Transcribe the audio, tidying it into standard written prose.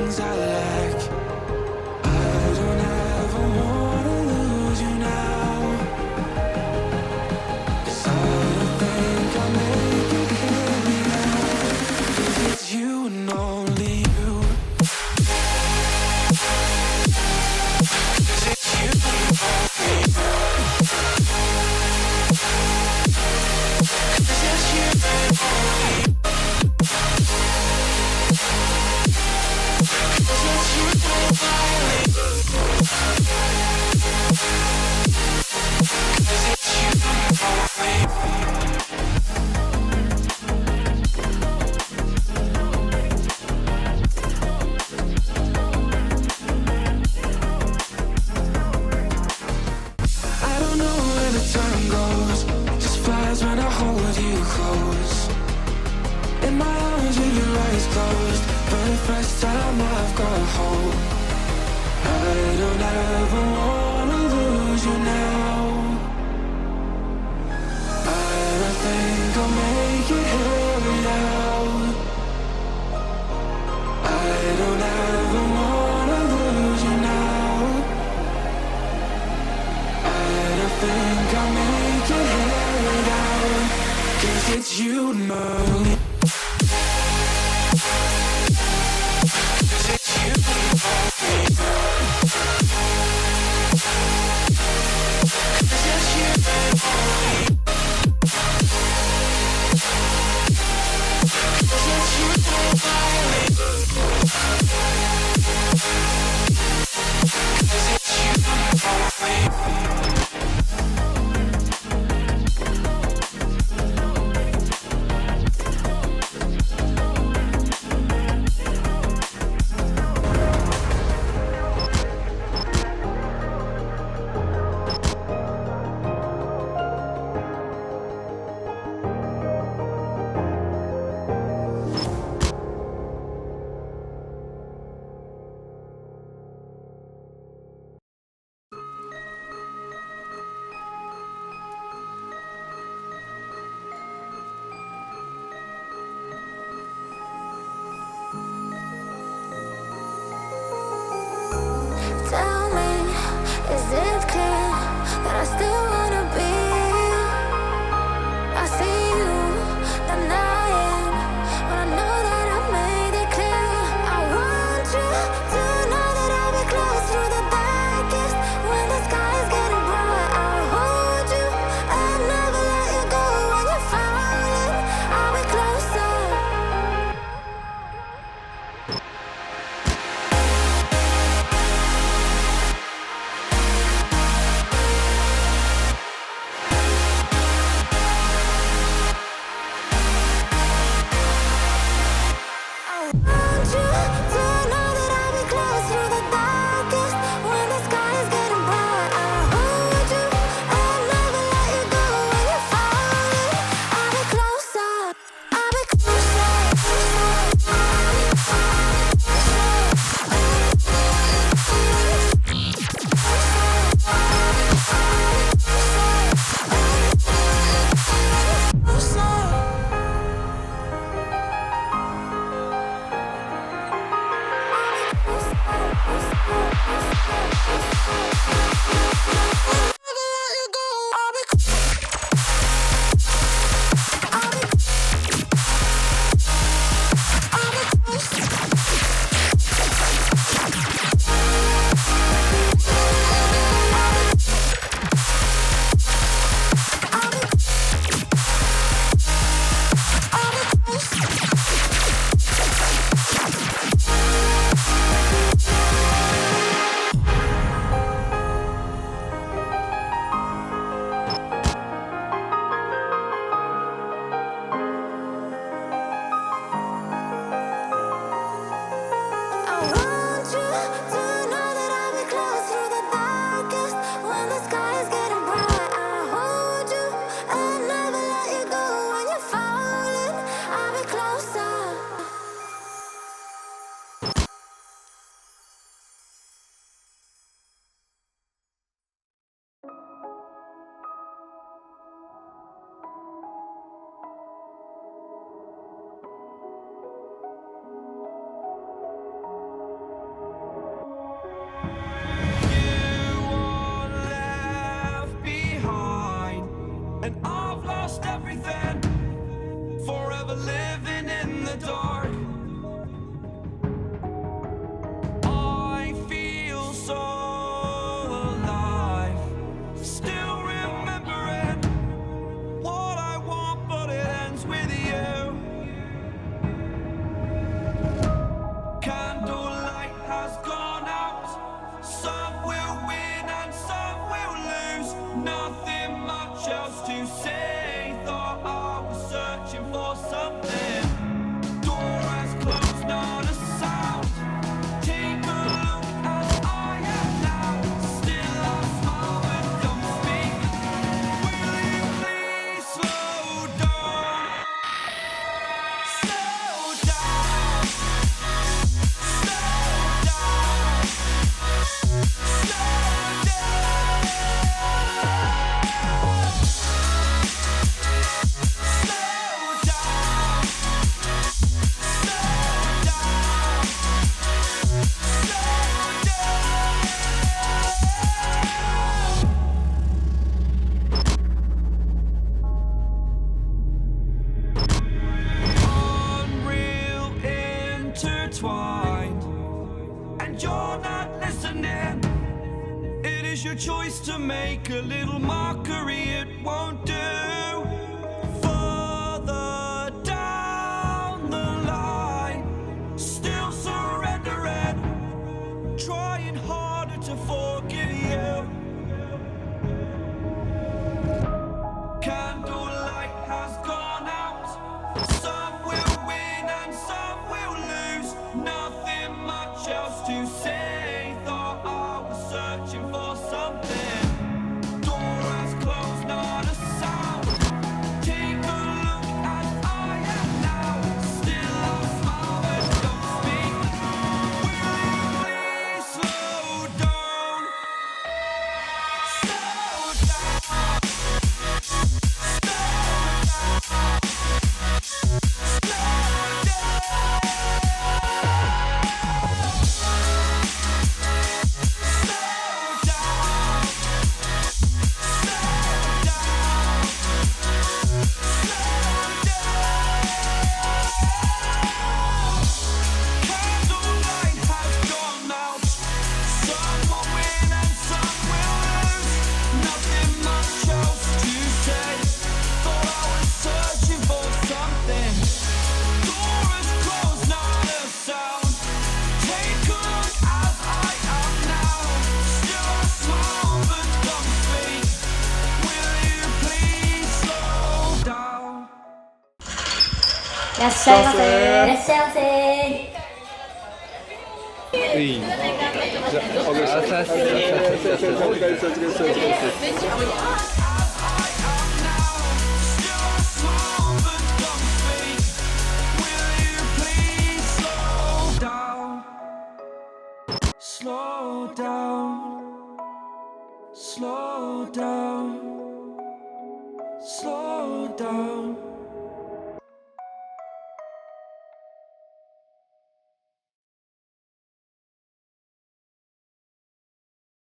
things I lack. I don't ever wanna lose you now. 'Cause I don't think I'll make it here without. 'Cause it's you and only you. 'Cause it's you and only you. 'Cause it's you and only you. First time I've got hope. I don't ever wanna lose you now. I don't think I'll make it here without. I don't ever wanna lose you now. I don't think I'll make it here without. 'Cause it's you and me. Tell me, is it clear that I still wanna be? I see you denying, but I know that I made it clear. I want you to know that I'll be close through the darkest. When the sky is getting bright, I'll hold you and never let you go. When you're falling, I'll be closer. listening. It is your choice to make a little mockery, it won't do. Further down the line, still surrendering, trying harder to forgive you. Candlelight has gone out. Some will win and some will lose. Nothing much else to say. Thought I was searching for something. Door has closed, not a sound. Take a look as I am now. Still I smile but don't speak. Will you please slow down? Slow down.いらっしゃいませ。いらっしゃいませ。いい。じゃあ、お願いします。Slow down, slow down, slow down.